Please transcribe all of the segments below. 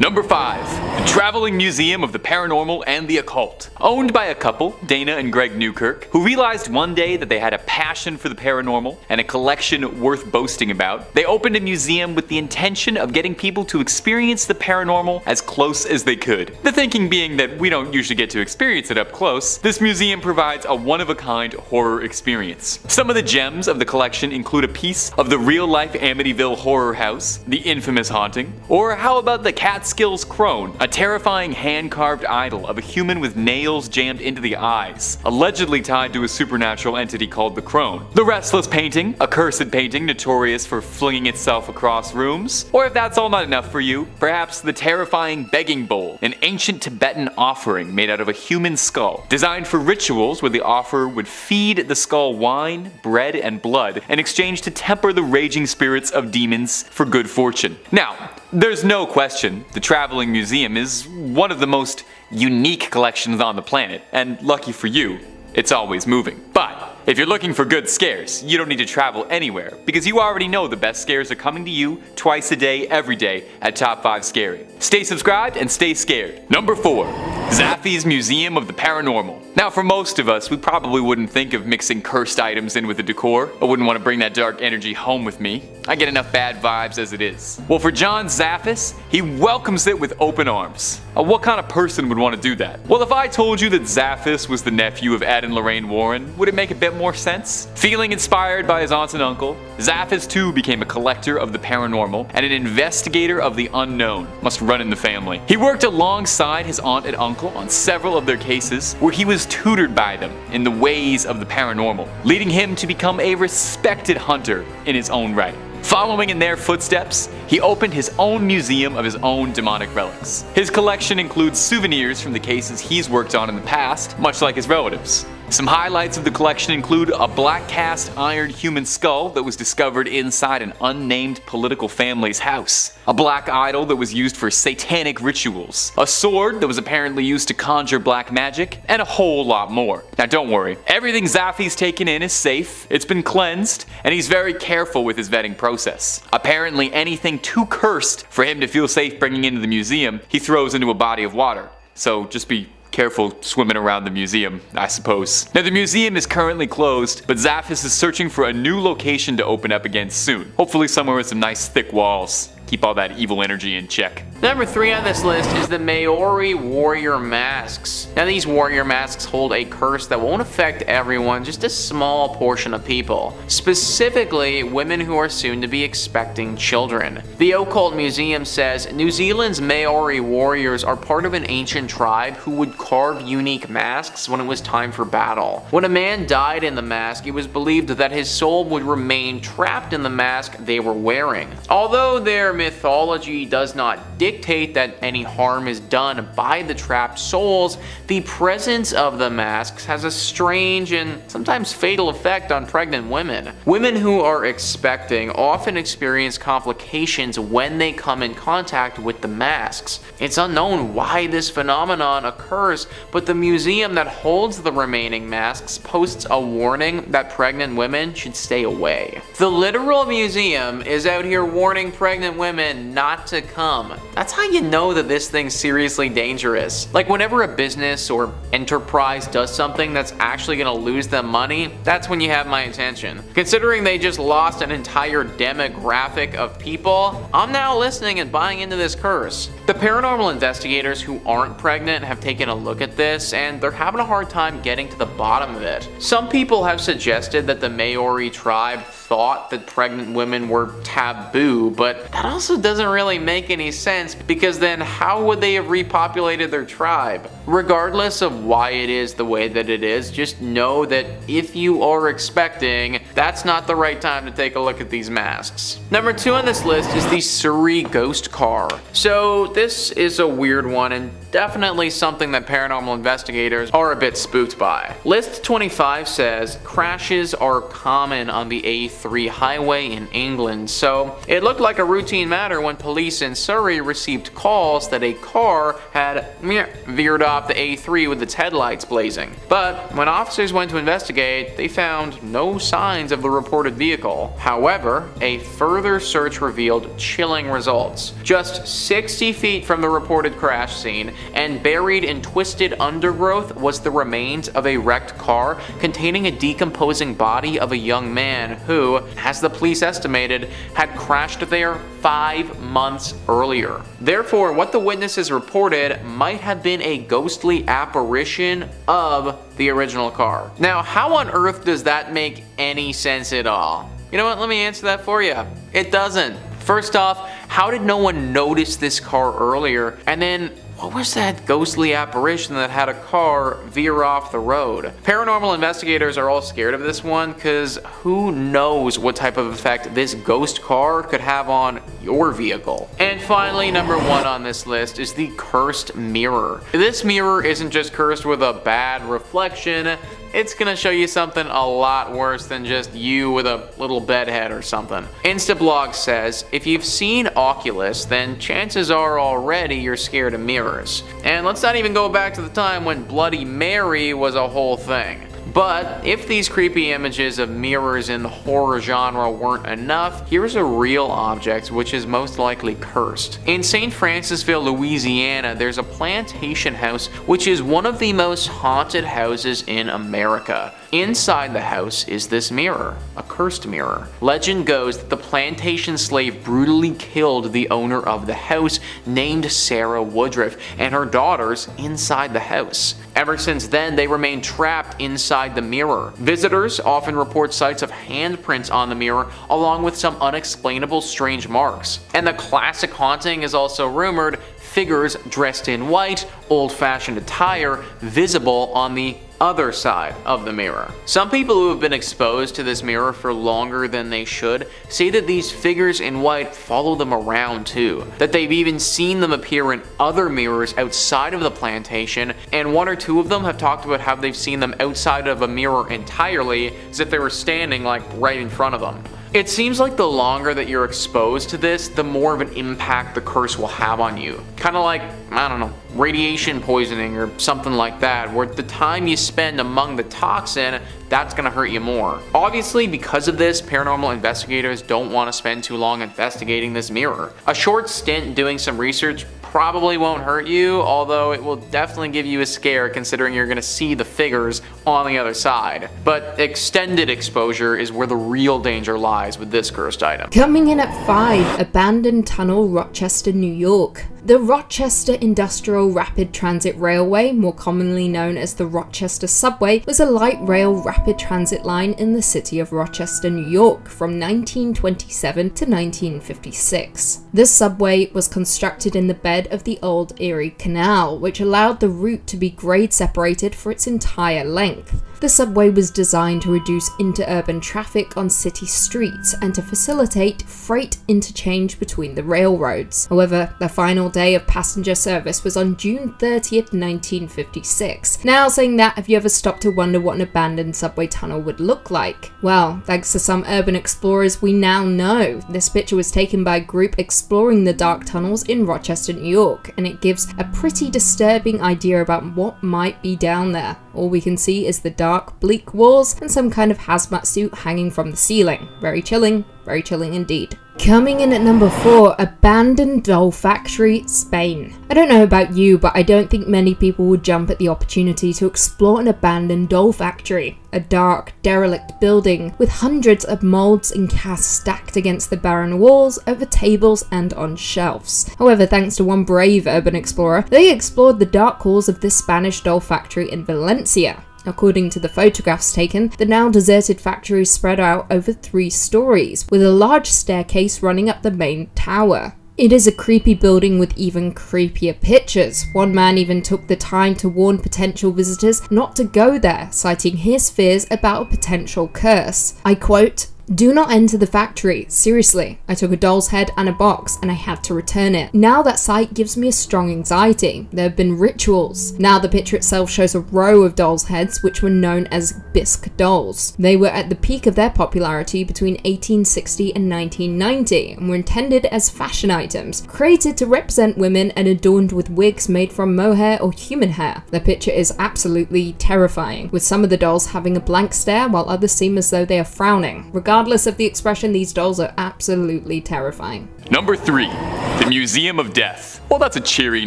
Number 5. The Traveling Museum of the Paranormal and the Occult. Owned by a couple, Dana and Greg Newkirk, who realized one day that they had a passion for the paranormal and a collection worth boasting about, they opened a museum with the intention of getting people to experience the paranormal as close as they could. The thinking being that we don't usually get to experience it up close, this museum provides a one-of-a-kind horror experience. Some of the gems of the collection include a piece of the real-life Amityville horror house, the infamous haunting, or how about the Catskills crone, a terrifying hand-carved idol of a human with nails jammed into the eyes, allegedly tied to a supernatural entity called the crone. The Restless painting, a cursed painting notorious for flinging itself across rooms, or if that's all not enough for you, perhaps the terrifying begging bowl, an ancient Tibetan offering made out of a human skull, designed for rituals where the offerer would feed the skull wine, bread, and blood in exchange to temper the raging spirits of demons for good fortune. Now, there's no question the Traveling Museum is one of the most unique collections on the planet, and lucky for you, it's always moving. But if you're looking for good scares, you don't need to travel anywhere, because you already know the best scares are coming to you twice a day, every day at Top 5 Scary. Stay subscribed and stay scared. Number 4. Zakis Museum of the Paranormal. Now, for most of us, we probably wouldn't think of mixing cursed items in with the decor. I wouldn't want to bring that dark energy home with me. I get enough bad vibes as it is. Well, for John Zakis, he welcomes it with open arms. What kind of person would want to do that? Well, if I told you that Zakis was the nephew of Ed and Lorraine Warren, would it make a bit more sense? Feeling inspired by his aunt and uncle, Zakis too became a collector of the paranormal and an investigator of the unknown. Must run in the family. He worked alongside his aunt and uncle on several of their cases where he was tutored by them in the ways of the paranormal, leading him to become a respected hunter in his own right. Following in their footsteps, he opened his own museum of his own demonic relics. His collection includes souvenirs from the cases he's worked on in the past, much like his relatives. Some highlights of the collection include a black cast iron human skull that was discovered inside an unnamed political family's house, a black idol that was used for satanic rituals, a sword that was apparently used to conjure black magic, and a whole lot more. Now don't worry, everything Zakis taken in is safe, it's been cleansed, and he's very careful with his vetting process. Apparently anything too cursed for him to feel safe bringing into the museum, he throws into a body of water. So just be careful swimming around the museum, I suppose. Now the museum is currently closed, but Zakis is searching for a new location to open up again soon. Hopefully somewhere with some nice thick walls. Keep all that evil energy in check. Number 3 on this list is the Maori warrior masks. Now these warrior masks hold a curse that won't affect everyone, just a small portion of people. Specifically, women who are soon to be expecting children. The Occult Museum says New Zealand's Maori warriors are part of an ancient tribe who would carve unique masks when it was time for battle. When a man died in the mask, it was believed that his soul would remain trapped in the mask they were wearing. Although their mythology does not dictate that any harm is done by the trapped souls, the presence of the masks has a strange and sometimes fatal effect on pregnant women. Women who are expecting often experience complications when they come in contact with the masks. It's unknown why this phenomenon occurs, but the museum that holds the remaining masks posts a warning that pregnant women should stay away. The literal museum is out here warning pregnant women not to come. That's how you know that this thing's seriously dangerous. Like whenever a business or enterprise does something that's actually gonna lose them money, that's when you have my attention. Considering they just lost an entire demographic of people, I'm now listening and buying into this curse. The paranormal investigators who aren't pregnant have taken a look at this and they're having a hard time getting to the bottom of it. Some people have suggested that the Maori tribe thought that pregnant women were taboo, but that also doesn't really make any sense because then how would they have repopulated their tribe? Regardless of why it is the way that it is, just know that if you are expecting, that's not the right time to take a look at these masks. Number 2 on this list is the Sui Ghost Car. So this is a weird one and definitely something that paranormal investigators are a bit spooked by. List 25 says crashes are common on the A3 highway in England, so it looked like a routine matter when police in Surrey received calls that a car had veered off the A3 with its headlights blazing. But when officers went to investigate, they found no signs of the reported vehicle. However, a further search revealed chilling results. Just 60 feet from the reported crash scene and buried in twisted undergrowth was the remains of a wrecked car containing a decomposing body of a young man who, as the police estimated, had crashed there 5 months earlier. Therefore, what the witnesses reported might have been a ghostly apparition of the original car. Now, how on earth does that make any sense at all? You know what, let me answer that for you. It doesn't. First off, how did no one notice this car earlier? And then, what was that ghostly apparition that had a car veer off the road? Paranormal investigators are all scared of this one because who knows what type of effect this ghost car could have on your vehicle. And finally, number 1 on this list is the cursed mirror. This mirror isn't just cursed with a bad reflection, it's gonna show you something a lot worse than just you with a little bedhead or something. Instablog says, if you've seen Oculus, then chances are already you're scared of mirrors. And let's not even go back to the time when Bloody Mary was a whole thing. But if these creepy images of mirrors in the horror genre weren't enough, here's a real object which is most likely cursed. In St. Francisville, Louisiana, there's a plantation house which is one of the most haunted houses in America. Inside the house is this mirror, a cursed mirror. Legend goes that the plantation slave brutally killed the owner of the house, named Sarah Woodruff, and her daughters inside the house. Ever since then, they remain trapped inside the mirror. Visitors often report sights of handprints on the mirror, along with some unexplainable strange marks. And the classic haunting is also rumored, figures dressed in white, old-fashioned attire, visible on the other side of the mirror. Some people who have been exposed to this mirror for longer than they should say that these figures in white follow them around too, that they've even seen them appear in other mirrors outside of the plantation, and 1 or 2 of them have talked about how they've seen them outside of a mirror entirely, as if they were standing like right in front of them. It seems like the longer that you're exposed to this, the more of an impact the curse will have on you. Kind of like, I don't know, radiation poisoning or something like that, where the time you spend among the toxin, that's gonna hurt you more. Obviously, because of this, paranormal investigators don't want to spend too long investigating this mirror. A short stint doing some research probably won't hurt you, although it will definitely give you a scare considering you're gonna see the figures on the other side. But extended exposure is where the real danger lies with this cursed item. Coming in at 5, Abandoned Tunnel, Rochester, New York. The Rochester Industrial Rapid Transit Railway, more commonly known as the Rochester Subway, was a light rail rapid transit line in the city of Rochester, New York from 1927 to 1956. This subway was constructed in the bed of the old Erie Canal, which allowed the route to be grade separated for its entire length. The subway was designed to reduce interurban traffic on city streets and to facilitate freight interchange between the railroads. However, the final day of passenger service was on June 30th, 1956. Now, saying that, have you ever stopped to wonder what an abandoned subway tunnel would look like? Well, thanks to some urban explorers, we now know. This picture was taken by a group exploring the dark tunnels in Rochester, New York, and it gives a pretty disturbing idea about what might be down there. All we can see is the dark, bleak walls and some kind of hazmat suit hanging from the ceiling. Very chilling indeed. Coming in at number 4, Abandoned Doll Factory, Spain. I don't know about you, but I don't think many people would jump at the opportunity to explore an abandoned doll factory. A dark, derelict building with hundreds of molds and casts stacked against the barren walls, over tables and on shelves. However, thanks to one brave urban explorer, they explored the dark halls of this Spanish doll factory in Valencia. According to the photographs taken, the now deserted factory is spread out over 3 stories, with a large staircase running up the main tower. It is a creepy building with even creepier pictures. One man even took the time to warn potential visitors not to go there, citing his fears about a potential curse. I quote, Do not enter the factory. Seriously, I took a doll's head and a box and I had to return it. Now that sight gives me a strong anxiety. There have been rituals. Now the picture itself shows a row of dolls' heads which were known as bisque dolls. They were at the peak of their popularity between 1860 and 1990 and were intended as fashion items, created to represent women and adorned with wigs made from mohair or human hair. The picture is absolutely terrifying, with some of the dolls having a blank stare while others seem as though they are frowning. Regardless of the expression, these dolls are absolutely terrifying. Number 3. The Museum of Death. Well, that's a cheery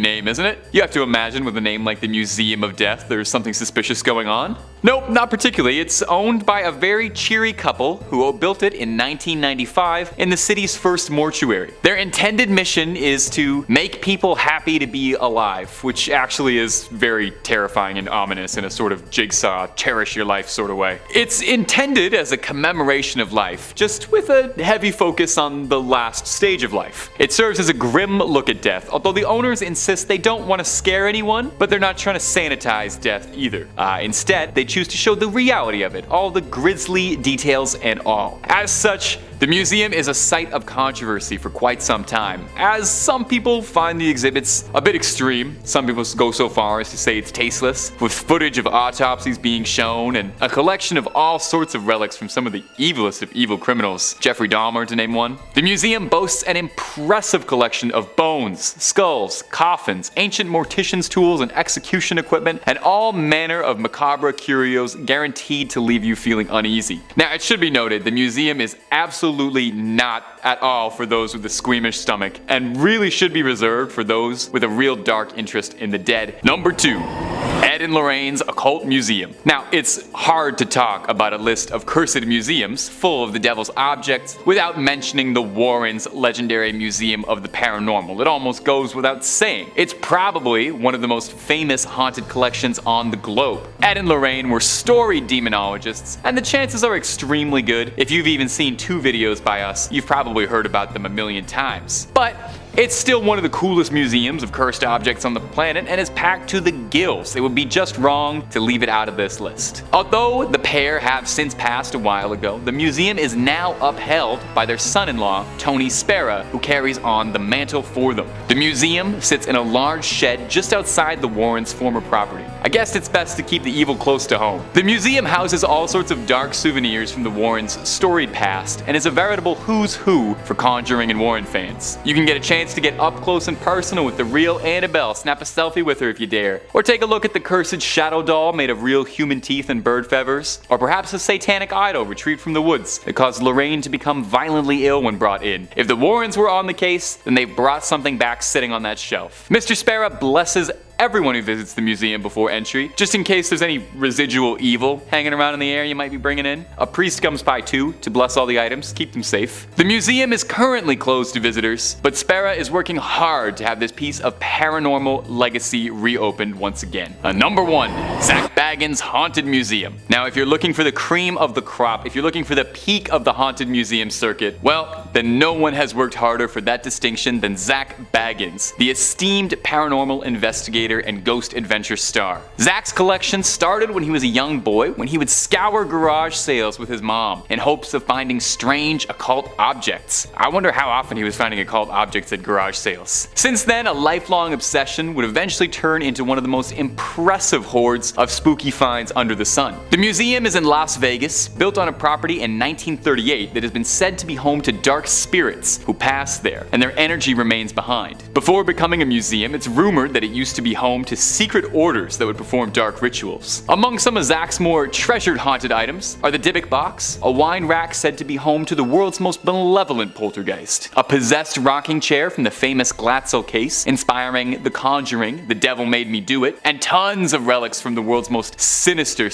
name, isn't it? You have to imagine with a name like the Museum of Death, there's something suspicious going on. Nope, not particularly. It's owned by a very cheery couple who built it in 1995 in the city's first mortuary. Their intended mission is to make people happy to be alive, which actually is very terrifying and ominous in a sort of Jigsaw, cherish your life sort of way. It's intended as a commemoration of life, just with a heavy focus on the last stage of life. It serves as a grim look at death, although the owners insist they don't want to scare anyone, but they're not trying to sanitize death either. Instead, they choose to show the reality of it, all the grisly details and all. As such, the museum is a site of controversy for quite some time, as some people find the exhibits a bit extreme. Some people go so far as to say it's tasteless, with footage of autopsies being shown and a collection of all sorts of relics from some of the evilest of evil criminals, Jeffrey Dahmer to name one. The museum boasts an impressive collection of bones, skulls, coffins, ancient morticians' tools and execution equipment, and all manner of macabre curios guaranteed to leave you feeling uneasy. Now, it should be noted, the museum is absolutely not at all for those with a squeamish stomach, and really should be reserved for those with a real dark interest in the dead. Number 2. Ed and Lorraine's Occult Museum. Now, it's hard to talk about a list of cursed museums full of the devil's objects without mentioning the Warrens' legendary Museum of the Paranormal. It almost goes without saying. It's probably one of the most famous haunted collections on the globe. Ed and Lorraine were storied demonologists, and the chances are extremely good. If you've even seen 2 videos by us, you've probably heard about them a million times. But it's still one of the coolest museums of cursed objects on the planet and is packed to the gills. It would be just wrong to leave it out of this list. Although the pair have since passed a while ago, the museum is now upheld by their son-in-law, Tony Spera, who carries on the mantle for them. The museum sits in a large shed just outside the Warrens' former property. I guess it's best to keep the evil close to home. The museum houses all sorts of dark souvenirs from the Warrens' storied past and is a veritable who's who for Conjuring and Warren fans. You can get a chance to get up close and personal with the real Annabelle, snap a selfie with her if you dare, or take a look at the cursed shadow doll made of real human teeth and bird feathers, or perhaps a satanic idol retrieved from the woods that caused Lorraine to become violently ill when brought in. If the Warrens were on the case, then they've brought something back sitting on that shelf. Mr. Spera blesses everyone who visits the museum before entry, just in case there's any residual evil hanging around in the air you might be bringing in. A priest comes by too to bless all the items, keep them safe. The museum is currently closed to visitors, but Spera is working hard to have this piece of paranormal legacy reopened once again. Number 1, Zak Baggins' Haunted Museum. Now, if you're looking for the cream of the crop, if you're looking for the peak of the haunted museum circuit, well, then no one has worked harder for that distinction than Zak Baggins, the esteemed paranormal investigator and ghost adventure star. Zak's collection started when he was a young boy, when he would scour garage sales with his mom in hopes of finding strange occult objects. I wonder how often he was finding occult objects at garage sales. Since then, a lifelong obsession would eventually turn into one of the most impressive hordes of spooky finds under the sun. The museum is in Las Vegas, built on a property in 1938 that has been said to be home to dark spirits who pass there, and their energy remains behind. Before becoming a museum, it's rumored that it used to be home to secret orders that would perform dark rituals. Among some of Zak's more treasured haunted items are the Dybbuk box, a wine rack said to be home to the world's most malevolent poltergeist, a possessed rocking chair from the famous Glatzel case, inspiring The Conjuring, The Devil Made Me Do It, and tons of relics from the world's most sinister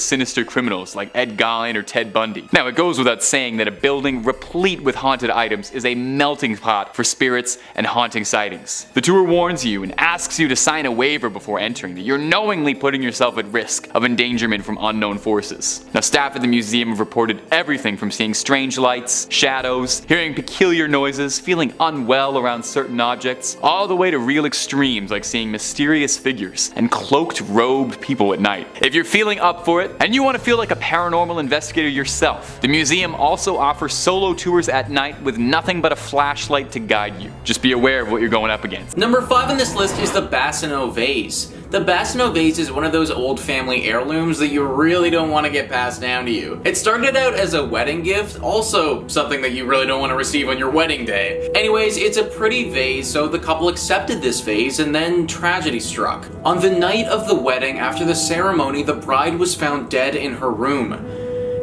criminals like Ed Gein or Ted Bundy. Now, it goes without saying that a building replete with haunted items is a melting pot for spirits and haunting sightings. The tour warns you and asks you to sign a waiver waiver before entering, that you're knowingly putting yourself at risk of endangerment from unknown forces. Now, staff at the museum have reported everything from seeing strange lights, shadows, hearing peculiar noises, feeling unwell around certain objects, all the way to real extremes like seeing mysterious figures and cloaked, robed people at night. If you're feeling up for it, and you want to feel like a paranormal investigator yourself, the museum also offers solo tours at night with nothing but a flashlight to guide you. Just be aware of what you're going up against. Number 5 on this list is the Basino Vase. The Basino Vase is one of those old family heirlooms that you really don't want to get passed down to you. It started out as a wedding gift, also something that you really don't want to receive on your wedding day. Anyways, it's a pretty vase, so the couple accepted this vase, and then tragedy struck. On the night of the wedding, after the ceremony, the bride was found dead in her room.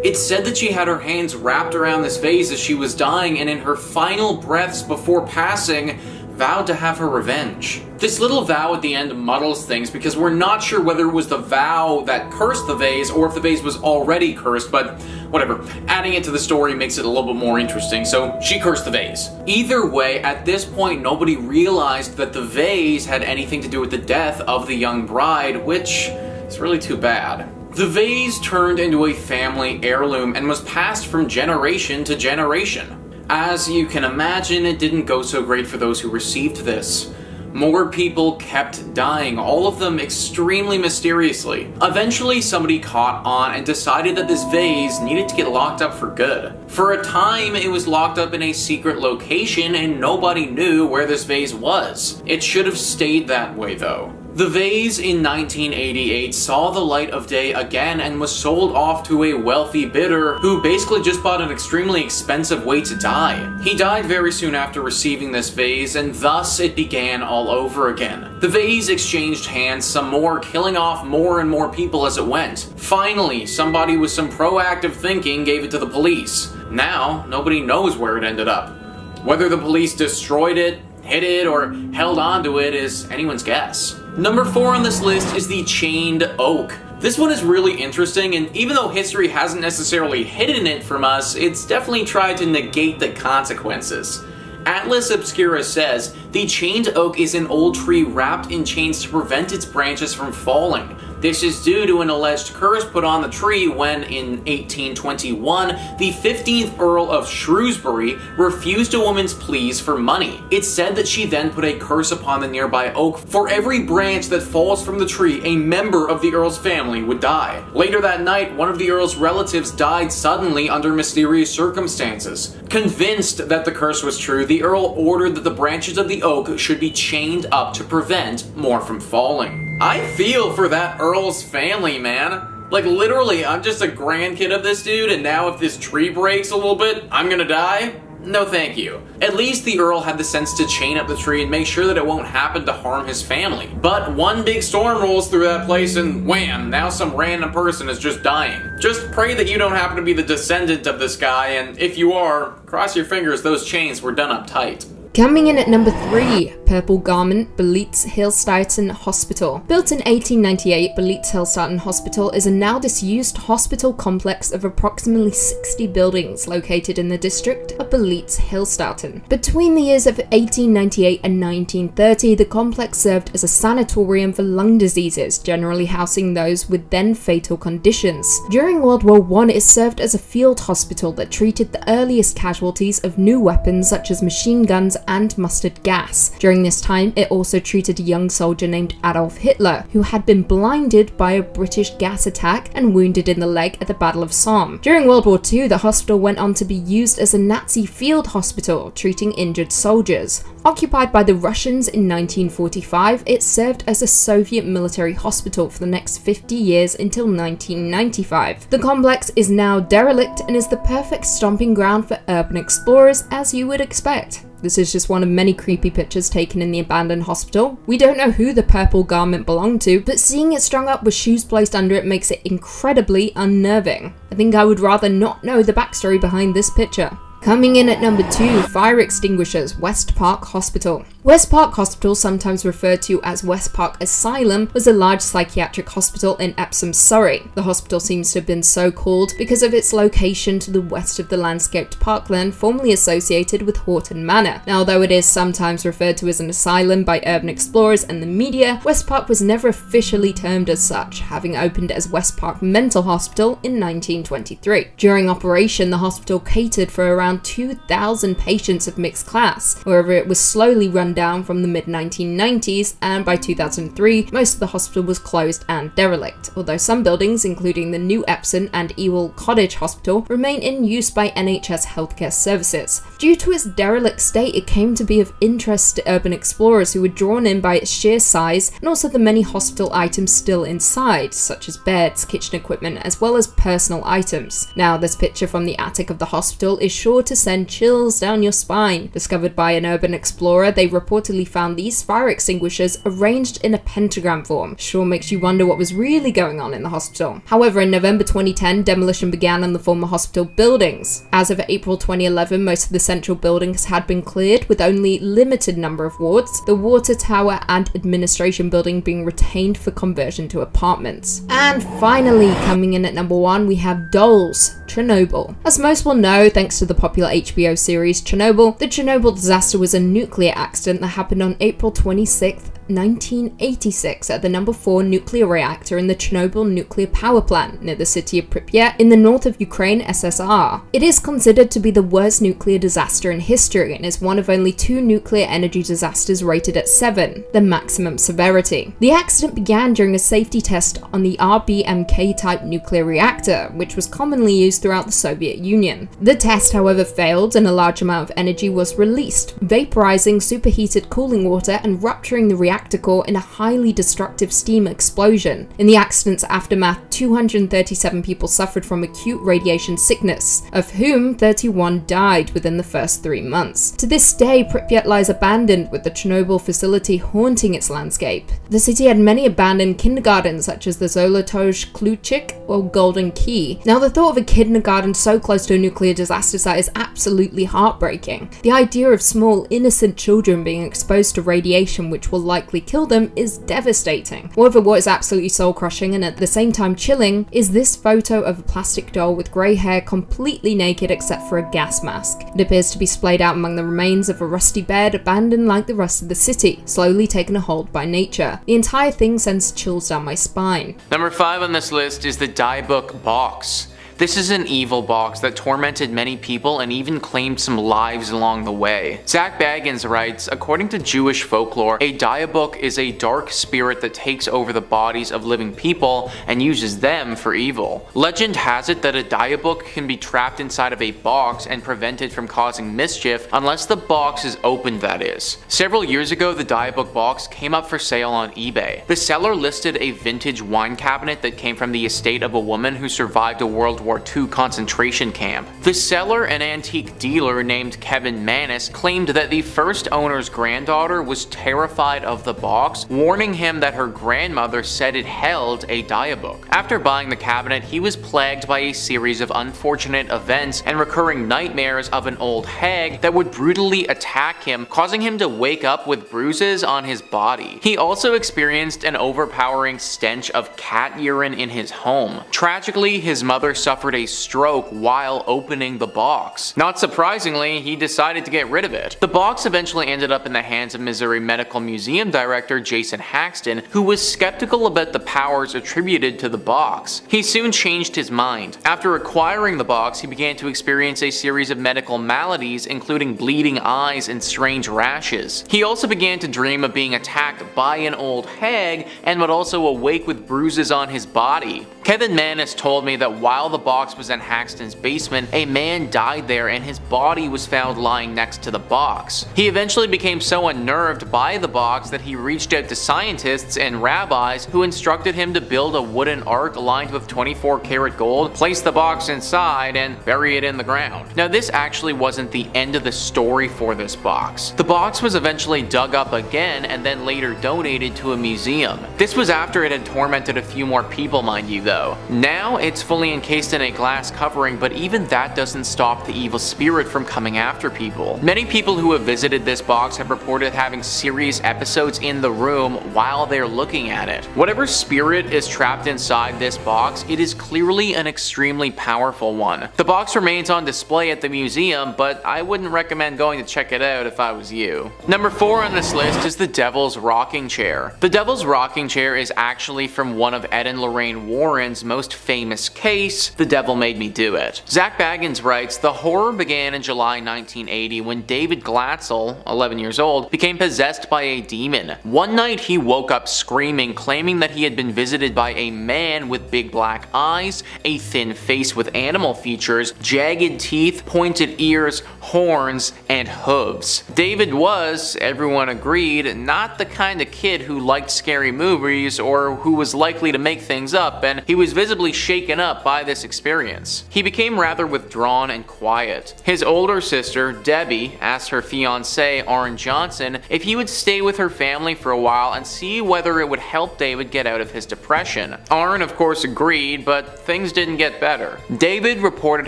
It's said that she had her hands wrapped around this vase as she was dying, and in her final breaths before passing, vowed to have her revenge. This little vow at the end muddles things because we're not sure whether it was the vow that cursed the vase or if the vase was already cursed, but whatever. Adding it to the story makes it a little bit more interesting, so she cursed the vase. Either way, at this point, nobody realized that the vase had anything to do with the death of the young bride, which is really too bad. The vase turned into a family heirloom and was passed from generation to generation. As you can imagine, it didn't go so great for those who received this. More people kept dying, all of them extremely mysteriously. Eventually, somebody caught on and decided that this vase needed to get locked up for good. For a time, it was locked up in a secret location and nobody knew where this vase was. It should have stayed that way though. The vase in 1988 saw the light of day again and was sold off to a wealthy bidder who basically just bought an extremely expensive way to die. He died very soon after receiving this vase, and thus it began all over again. The vase exchanged hands some more, killing off more and more people as it went. Finally, somebody with some proactive thinking gave it to the police. Now, nobody knows where it ended up. Whether the police destroyed it, hid it, or held onto it is anyone's guess. Number 4 on this list is the chained oak. This one is really interesting, and even though history hasn't necessarily hidden it from us, it's definitely tried to negate the consequences. Atlas Obscura says, the chained oak is an old tree wrapped in chains to prevent its branches from falling. This is due to an alleged curse put on the tree when, in 1821, the 15th Earl of Shrewsbury refused a woman's pleas for money. It's said that she then put a curse upon the nearby oak. For every branch that falls from the tree, a member of the Earl's family would die. Later that night, one of the Earl's relatives died suddenly under mysterious circumstances. Convinced that the curse was true, the Earl ordered that the branches of the oak should be chained up to prevent more from falling. I feel for that Earl's family, man. Like, literally, I'm just a grandkid of this dude, and now if this tree breaks a little bit, I'm gonna die? No thank you. At least the Earl had the sense to chain up the tree and make sure that it won't happen to harm his family. But one big storm rolls through that place and wham, now some random person is just dying. Just pray that you don't happen to be the descendant of this guy, and if you are, cross your fingers those chains were done up tight. Coming in at number 3, Purple Garment, Belitz-Hillstatten Hospital. Built in 1898, Belitz-Hillstatten Hospital is a now disused hospital complex of approximately 60 buildings located in the district of Belitz-Hillstatten. Between the years of 1898 and 1930, the complex served as a sanatorium for lung diseases, generally housing those with then fatal conditions. During World War I, it served as a field hospital that treated the earliest casualties of new weapons such as machine guns and mustard gas. During this time, it also treated a young soldier named Adolf Hitler, who had been blinded by a British gas attack and wounded in the leg at the Battle of Somme. During World War II, the hospital went on to be used as a Nazi field hospital, treating injured soldiers. Occupied by the Russians in 1945, it served as a Soviet military hospital for the next 50 years until 1995. The complex is now derelict and is the perfect stomping ground for urban explorers, as you would expect. This is just one of many creepy pictures taken in the abandoned hospital. We don't know who the purple garment belonged to, but seeing it strung up with shoes placed under it makes it incredibly unnerving. I think I would rather not know the backstory behind this picture. Coming in at number 2, fire extinguishers, West Park Hospital. West Park Hospital, sometimes referred to as West Park Asylum, was a large psychiatric hospital in Epsom, Surrey. The hospital seems to have been so called because of its location to the west of the landscaped parkland formerly associated with Horton Manor. Now, although it is sometimes referred to as an asylum by urban explorers and the media, West Park was never officially termed as such, having opened as West Park Mental Hospital in 1923. During operation, the hospital catered for around 2,000 patients of mixed class. However, it was slowly run down from the mid-1990s, and by 2003, most of the hospital was closed and derelict, although some buildings, including the New Epsom and Ewell Cottage Hospital, remain in use by NHS healthcare services. Due to its derelict state, it came to be of interest to urban explorers who were drawn in by its sheer size and also the many hospital items still inside, such as beds, kitchen equipment, as well as personal items. Now, this picture from the attic of the hospital is sure to send chills down your spine. Discovered by an urban explorer, they reportedly found these fire extinguishers arranged in a pentagram form. Sure makes you wonder what was really going on in the hospital. However, in November 2010, demolition began on the former hospital buildings. As of April 2011, most of the central buildings had been cleared, with only limited number of wards, the water tower and administration building being retained for conversion to apartments. And finally, coming in at number 1, we have Dolls, Chernobyl. As most will know, thanks to the popular HBO series Chernobyl, the Chernobyl disaster was a nuclear accident that happened on April 26th, 1986 at the number 4 nuclear reactor in the Chernobyl nuclear power plant near the city of Pripyat in the north of Ukraine, SSR. It is considered to be the worst nuclear disaster in history and is one of only 2 nuclear energy disasters rated at 7, the maximum severity. The accident began during a safety test on the RBMK type nuclear reactor, which was commonly used throughout the Soviet Union. The test, however, failed and a large amount of energy was released, vaporizing superheated cooling water and rupturing the reactor core in a highly destructive steam explosion. In the accident's aftermath, 237 people suffered from acute radiation sickness, of whom 31 died within the first 3 months. To this day, Pripyat lies abandoned, with the Chernobyl facility haunting its landscape. The city had many abandoned kindergartens, such as the Zolotozh Kluchik or Golden Key. Now, the thought of a kindergarten so close to a nuclear disaster site is absolutely heartbreaking. The idea of small, innocent children being exposed to radiation which will likely kill them is devastating. However, what is absolutely soul-crushing and at the same time chilling is this photo of a plastic doll with grey hair completely naked except for a gas mask. It appears to be splayed out among the remains of a rusty bed abandoned like the rest of the city, slowly taken a hold by nature. The entire thing sends chills down my spine. Number 5 on this list is the Diebook box. This is an evil box that tormented many people and even claimed some lives along the way. Zach Baggins writes, according to Jewish folklore, a diabook is a dark spirit that takes over the bodies of living people and uses them for evil. Legend has it that a diabook can be trapped inside of a box and prevented from causing mischief unless the box is opened, that is. Several years ago, the diabook box came up for sale on eBay. The seller listed a vintage wine cabinet that came from the estate of a woman who survived a World War II concentration camp. The seller, an antique dealer named Kevin Manis, claimed that the first owner's granddaughter was terrified of the box, warning him that her grandmother said it held a diabook. After buying the cabinet, he was plagued by a series of unfortunate events and recurring nightmares of an old hag that would brutally attack him, causing him to wake up with bruises on his body. He also experienced an overpowering stench of cat urine in his home. Tragically, his mother suffered a stroke while opening the box. Not surprisingly, he decided to get rid of it. The box eventually ended up in the hands of Missouri Medical Museum director Jason Haxton, who was skeptical about the powers attributed to the box. He soon changed his mind. After acquiring the box, he began to experience a series of medical maladies, including bleeding eyes and strange rashes. He also began to dream of being attacked by an old hag and would also awake with bruises on his body. Kevin Manis told me that while the box was in Haxton's basement, a man died there and his body was found lying next to the box. He eventually became so unnerved by the box that he reached out to scientists and rabbis who instructed him to build a wooden ark lined with 24 karat gold, place the box inside, and bury it in the ground. Now, this actually wasn't the end of the story for this box. The box was eventually dug up again and then later donated to a museum. This was after it had tormented a few more people, mind you, though. Now it's fully encased in a glass covering, but even that doesn't stop the evil spirit from coming after people. Many people who have visited this box have reported having serious episodes in the room while they're looking at it. Whatever spirit is trapped inside this box, it is clearly an extremely powerful one. The box remains on display at the museum, but I wouldn't recommend going to check it out if I was you. Number 4 on this list is the Devil's Rocking Chair. The Devil's Rocking Chair is actually from one of Ed and Lorraine Warren's most famous case, The Devil Made Me Do It. Zach Baggins writes, the horror began in July 1980 when David Glatzel, 11 years old, became possessed by a demon. One night he woke up screaming, claiming that he had been visited by a man with big black eyes, a thin face with animal features, jagged teeth, pointed ears, horns, and hooves. David was, everyone agreed, not the kind of kid who liked scary movies or who was likely to make things up, and he was visibly shaken up by this experience. He became rather withdrawn and quiet. His older sister, Debbie, asked her fiancé, Arn Johnson, if he would stay with her family for a while and see whether it would help David get out of his depression. Arn, of course, agreed, but things didn't get better. David reported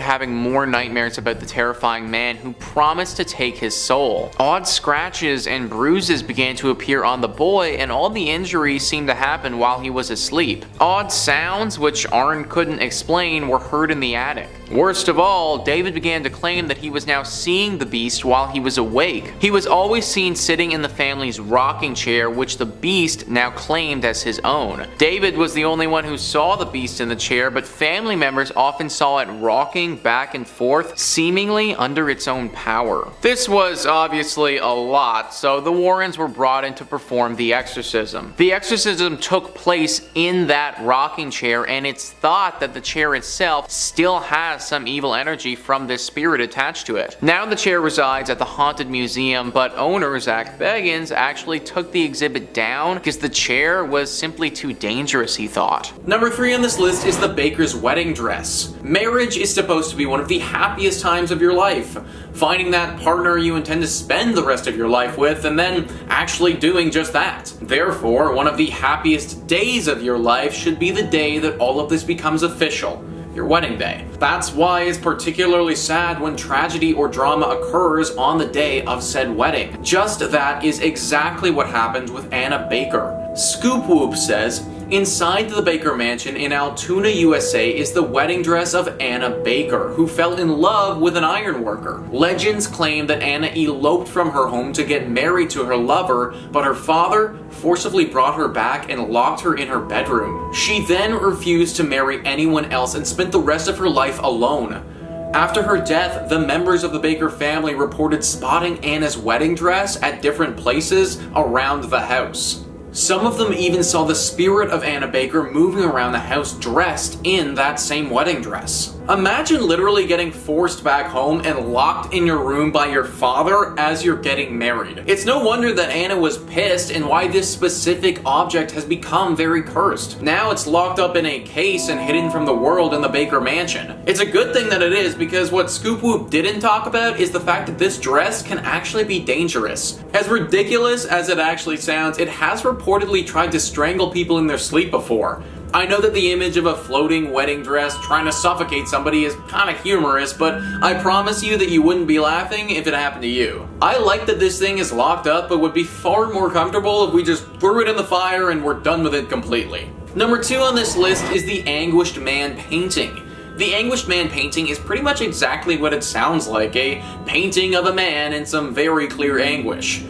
having more nightmares about the terrifying man who promised to take his soul. Odd scratches and bruises began to appear on the boy, and all the injuries seemed to happen while he was asleep. Odd sounds, which Arn couldn't explain, were heard in the attic. Worst of all, David began to claim that he was now seeing the beast while he was awake. He was always seen sitting in the family's rocking chair, which the beast now claimed as his own. David was the only one who saw the beast in the chair, but family members often saw it rocking back and forth, seemingly under its own power. This was obviously a lot, so the Warrens were brought in to perform the exorcism. The exorcism took place in that rocking chair, and it's thought that the chair itself still has some evil energy from this spirit attached to it. Now the chair resides at the Haunted Museum, but owner Zach Baggins actually took the exhibit down because the chair was simply too dangerous, he thought. Number 3 on this list is the baker's wedding dress. Marriage is supposed to be one of the happiest times of your life. Finding that partner you intend to spend the rest of your life with, and then actually doing just that. Therefore, one of the happiest days of your life should be the day that all of this becomes official. Your wedding day. That's why it's particularly sad when tragedy or drama occurs on the day of said wedding. Just that is exactly what happened with Anna Baker. Scoop Whoop says, inside the Baker Mansion in Altoona, USA is the wedding dress of Anna Baker, who fell in love with an ironworker. Legends claim that Anna eloped from her home to get married to her lover, but her father forcibly brought her back and locked her in her bedroom. She then refused to marry anyone else and spent the rest of her life alone. After her death, the members of the Baker family reported spotting Anna's wedding dress at different places around the house. Some of them even saw the spirit of Anna Baker moving around the house dressed in that same wedding dress. Imagine literally getting forced back home and locked in your room by your father as you're getting married. It's no wonder that Anna was pissed and why this specific object has become very cursed. Now it's locked up in a case and hidden from the world in the Baker Mansion. It's a good thing that it is, because what Scoop Whoop didn't talk about is the fact that this dress can actually be dangerous. As ridiculous as it actually sounds, it has reportedly tried to strangle people in their sleep before. I know that the image of a floating wedding dress trying to suffocate somebody is kind of humorous, but I promise you that you wouldn't be laughing if it happened to you. I like that this thing is locked up, but would be far more comfortable if we just threw it in the fire and we're done with it completely. Number 2 on this list is the Anguished Man Painting. The Anguished Man Painting is pretty much exactly what it sounds like, a painting of a man in some very clear anguish.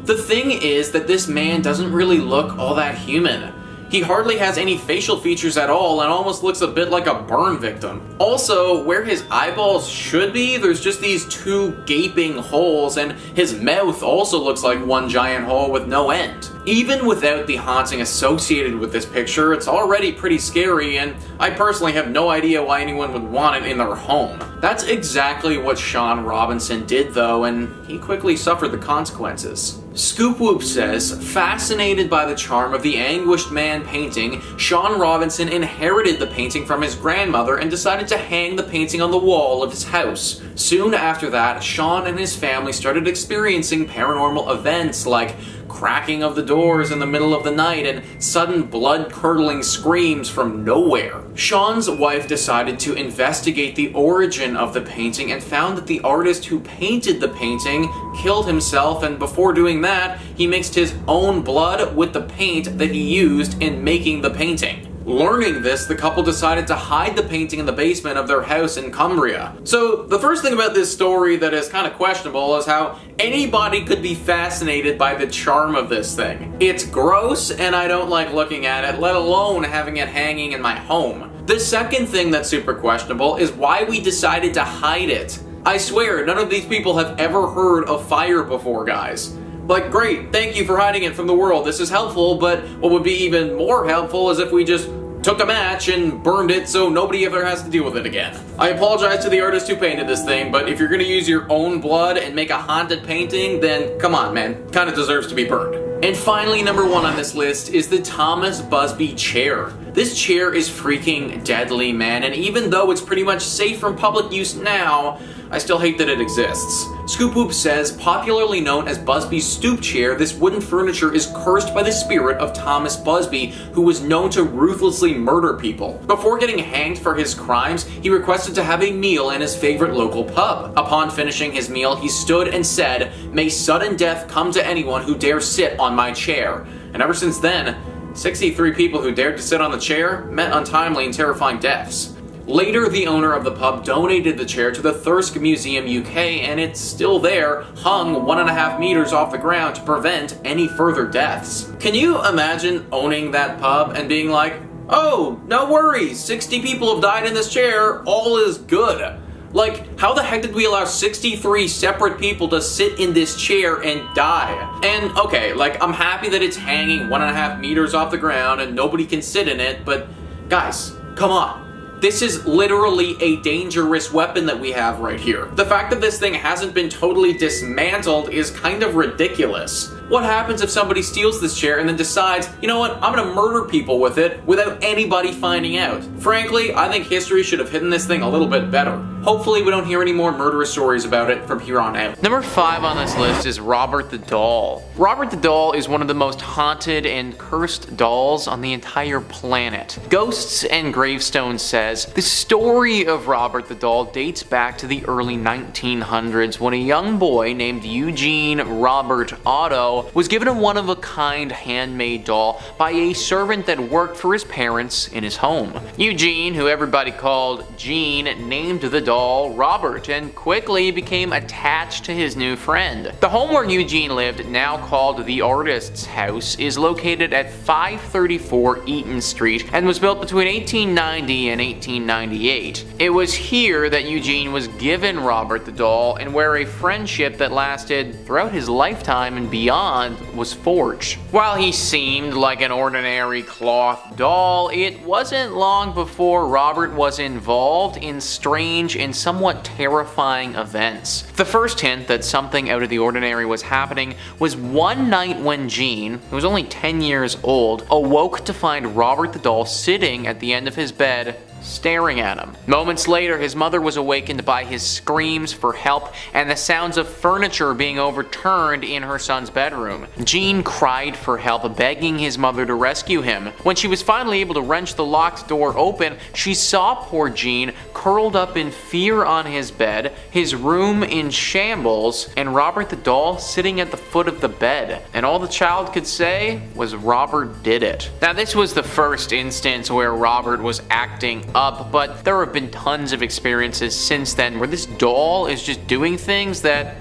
The thing is that this man doesn't really look all that human. He hardly has any facial features at all and almost looks a bit like a burn victim. Also, where his eyeballs should be, there's just these 2 gaping holes, and his mouth also looks like one giant hole with no end. Even without the haunting associated with this picture, it's already pretty scary, and I personally have no idea why anyone would want it in their home. That's exactly what Sean Robinson did though, and he quickly suffered the consequences. Scoop Whoop says, fascinated by the charm of the Anguished Man painting, Sean Robinson inherited the painting from his grandmother and decided to hang the painting on the wall of his house. Soon after that, Sean and his family started experiencing paranormal events like cracking of the doors in the middle of the night, and sudden blood-curdling screams from nowhere. Sean's wife decided to investigate the origin of the painting and found that the artist who painted the painting killed himself, and before doing that, he mixed his own blood with the paint that he used in making the painting. Learning this, the couple decided to hide the painting in the basement of their house in Cumbria. So, the first thing about this story that is kind of questionable is how anybody could be fascinated by the charm of this thing. It's gross, and I don't like looking at it, let alone having it hanging in my home. The second thing that's super questionable is why we decided to hide it. I swear, none of these people have ever heard of fire before, guys. Like, great, thank you for hiding it from the world, this is helpful, but what would be even more helpful is if we just took a match and burned it so nobody ever has to deal with it again. I apologize to the artist who painted this thing, but if you're gonna use your own blood and make a haunted painting, then come on, man, kinda deserves to be burned. And finally, number 1 on this list is the Thomas Busby chair. This chair is freaking deadly, man, and even though it's pretty much safe from public use now, I still hate that it exists. Scoop Whoop says, popularly known as Busby's stoop chair, this wooden furniture is cursed by the spirit of Thomas Busby, who was known to ruthlessly murder people. Before getting hanged for his crimes, he requested to have a meal in his favorite local pub. Upon finishing his meal, he stood and said, "May sudden death come to anyone who dares sit on my chair." And ever since then, 63 people who dared to sit on the chair met untimely and terrifying deaths. Later, the owner of the pub donated the chair to the Thirsk Museum UK, and it's still there, hung 1.5 meters off the ground to prevent any further deaths. Can you imagine owning that pub and being like, oh, no worries, 60 people have died in this chair, all is good. Like, how the heck did we allow 63 separate people to sit in this chair and die? And, okay, like, I'm happy that it's hanging 1.5 meters off the ground and nobody can sit in it, but guys, come on. This is literally a dangerous weapon that we have right here. The fact that this thing hasn't been totally dismantled is kind of ridiculous. What happens if somebody steals this chair and then decides, you know what, I'm gonna murder people with it without anybody finding out? Frankly, I think history should have hidden this thing a little bit better. Hopefully we don't hear any more murderous stories about it from here on out. Number 5 on this list is Robert the Doll. Robert the Doll is one of the most haunted and cursed dolls on the entire planet. Ghosts and Gravestones says, the story of Robert the Doll dates back to the early 1900s when a young boy named Eugene Robert Otto was given a one-of-a-kind handmade doll by a servant that worked for his parents in his home. Eugene, who everybody called Gene, named the doll Robert and quickly became attached to his new friend. The home where Eugene lived, now called the Artist's House, is located at 534 Eaton Street and was built between 1890 and 1898. It was here that Eugene was given Robert the doll and where a friendship that lasted throughout his lifetime and beyond was forged. While he seemed like an ordinary cloth doll, it wasn't long before Robert was involved in strange and somewhat terrifying events. The first hint that something out of the ordinary was happening was one night when Gene, who was only 10 years old, awoke to find Robert the doll sitting at the end of his bed, staring at him. Moments later, his mother was awakened by his screams for help and the sounds of furniture being overturned in her son's bedroom. Gene cried for help, begging his mother to rescue him. When she was finally able to wrench the locked door open, she saw poor Gene curled up in fear on his bed, his room in shambles, and Robert the doll sitting at the foot of the bed. And all the child could say was Robert did it. Now, this was the first instance where Robert was acting up, but there have been tons of experiences since then where this doll is just doing things that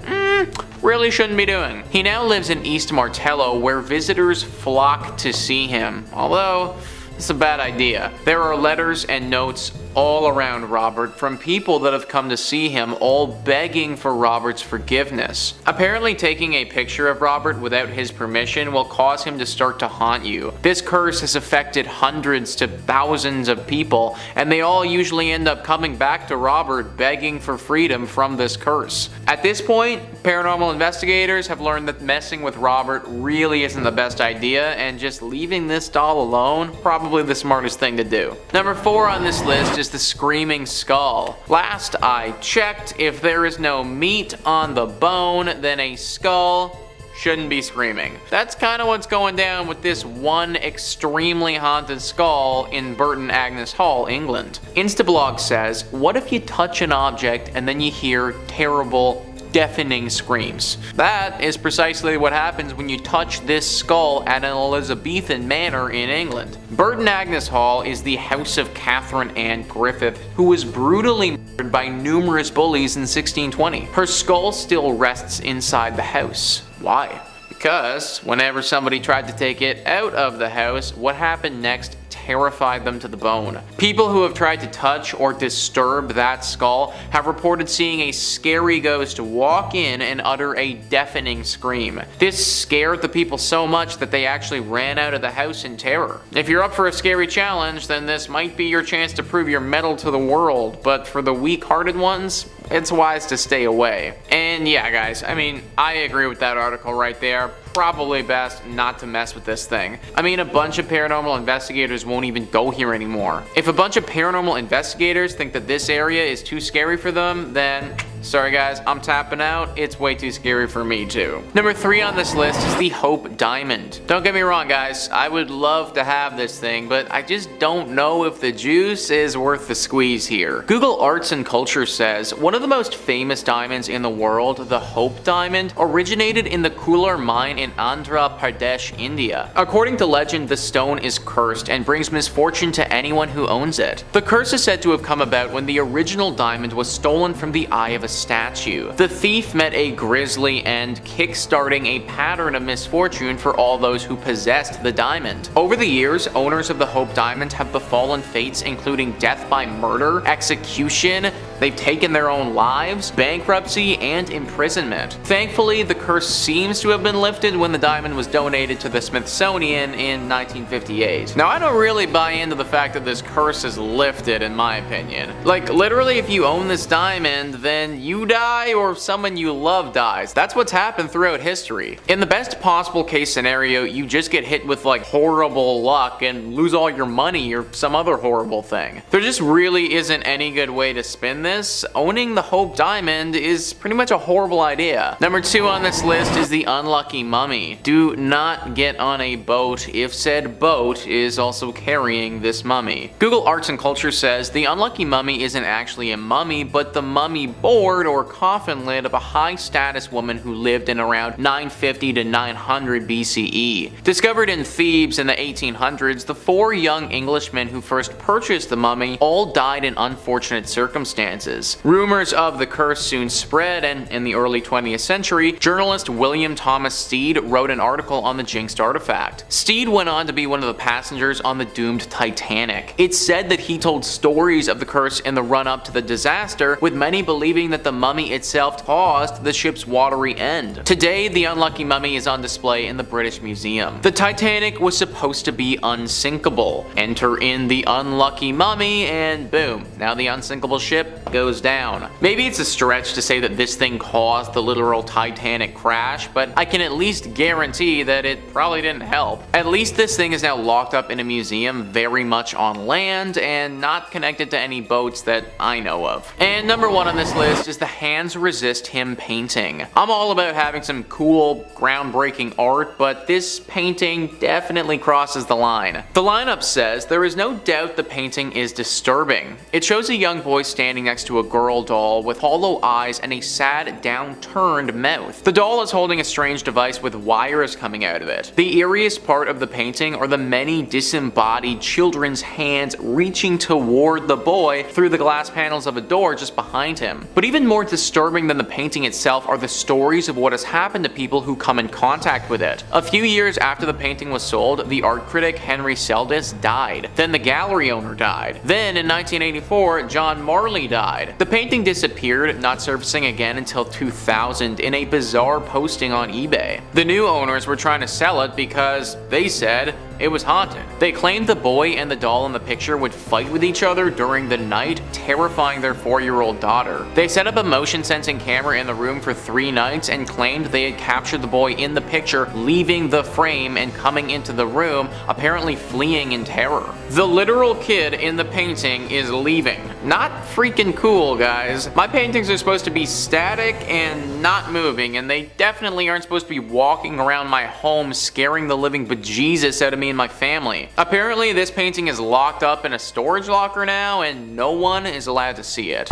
really shouldn't be doing. He now lives in East Martello where visitors flock to see him, although it's a bad idea. There are letters and notes all around Robert from people that have come to see him, all begging for Robert's forgiveness. Apparently, taking a picture of Robert without his permission will cause him to start to haunt you. This curse has affected hundreds to thousands of people, and they all usually end up coming back to Robert begging for freedom from this curse. At this point, paranormal investigators have learned that messing with Robert really isn't the best idea, and just leaving this doll alone, probably the smartest thing to do. Number 4 on this list is the Screaming Skull. Last I checked, if there is no meat on the bone, then a skull shouldn't be screaming. That's kind of what's going down with this one extremely haunted skull in Burton Agnes Hall, England. Instablog says, what if you touch an object and then you hear terrible, deafening screams? That is precisely what happens when you touch this skull at an Elizabethan manor in England. Burton Agnes Hall is the house of Catherine Ann Griffith, who was brutally murdered by numerous bullies in 1620. Her skull still rests inside the house. Why? Because whenever somebody tried to take it out of the house, what happened next terrified them to the bone. People who have tried to touch or disturb that skull have reported seeing a scary ghost walk in and utter a deafening scream. This scared the people so much that they actually ran out of the house in terror. If you're up for a scary challenge, then this might be your chance to prove your mettle to the world, but for the weak-hearted ones, it's wise to stay away. And yeah, guys, I mean, I agree with that article right there. Probably best not to mess with this thing. I mean, a bunch of paranormal investigators won't even go here anymore. If a bunch of paranormal investigators think that this area is too scary for them, then sorry guys, I'm tapping out. It's way too scary for me too. Number 3 on this list is the Hope Diamond. Don't get me wrong guys, I would love to have this thing, but I just don't know if the juice is worth the squeeze here. Google Arts and Culture says, one of the most famous diamonds in the world, the Hope Diamond, originated in the Kolar mine in Andhra Pradesh, India. According to legend, the stone is cursed and brings misfortune to anyone who owns it. The curse is said to have come about when the original diamond was stolen from the eye of a statue. The thief met a grisly end, kick-starting a pattern of misfortune for all those who possessed the diamond. Over the years, owners of the Hope Diamond have befallen fates including death by murder, execution, they've taken their own lives, bankruptcy, and imprisonment. Thankfully, the curse seems to have been lifted when the diamond was donated to the Smithsonian in 1958. Now, I don't really buy into the fact that this curse is lifted, in my opinion. Like, literally, if you own this diamond, then you die or someone you love dies. That's what's happened throughout history. In the best possible case scenario, you just get hit with like horrible luck and lose all your money or some other horrible thing. There just really isn't any good way to spin this. Owning the Hope Diamond is pretty much a horrible idea. Number 2 on this list is the Unlucky Mummy. Do not get on a boat if said boat is also carrying this mummy. Google Arts and Culture says the Unlucky Mummy isn't actually a mummy, but the mummy board or coffin lid of a high-status woman who lived in around 950 to 900 BCE. Discovered in Thebes in the 1800s, the 4 young Englishmen who first purchased the mummy all died in unfortunate circumstances. Rumors of the curse soon spread, and in the early 20th century, journalist William Thomas Stead wrote an article on the jinxed artifact. Stead went on to be one of the passengers on the doomed Titanic. It's said that he told stories of the curse in the run-up to the disaster, with many believing that the mummy itself caused the ship's watery end. Today, the Unlucky Mummy is on display in the British Museum. The Titanic was supposed to be unsinkable. Enter in the Unlucky Mummy, and boom, now the unsinkable ship goes down. Maybe it's a stretch to say that this thing caused the literal Titanic crash, but I can at least guarantee that it probably didn't help. At least this thing is now locked up in a museum very much on land and not connected to any boats that I know of. And number 1 on this list is the Hands Resist Him painting. I'm all about having some cool, groundbreaking art, but this painting definitely crosses the line. The lineup says there is no doubt the painting is disturbing. It shows a young boy standing next to a girl doll with hollow eyes and a sad, downturned mouth. The doll is holding a strange device with wires coming out of it. The eeriest part of the painting are the many disembodied children's hands reaching toward the boy through the glass panels of a door just behind him. But even more disturbing than the painting itself are the stories of what has happened to people who come in contact with it. A few years after the painting was sold, the art critic Henry Seldes died. Then the gallery owner died. Then in 1984, John Marley died. The painting disappeared, not surfacing again until 2000 in a bizarre posting on eBay. The new owners were trying to sell it because, they said, It was haunted. They claimed the boy and the doll in the picture would fight with each other during the night, terrifying their 4-year-old daughter. They set up a motion sensing camera in the room for 3 nights and claimed they had captured the boy in the picture leaving the frame and coming into the room, apparently fleeing in terror. The literal kid in the painting is leaving. Not freaking cool, guys. My paintings are supposed to be static and not moving, and they definitely aren't supposed to be walking around my home scaring the living bejesus out of me and my family. Apparently this painting is locked up in a storage locker now and no one is allowed to see it.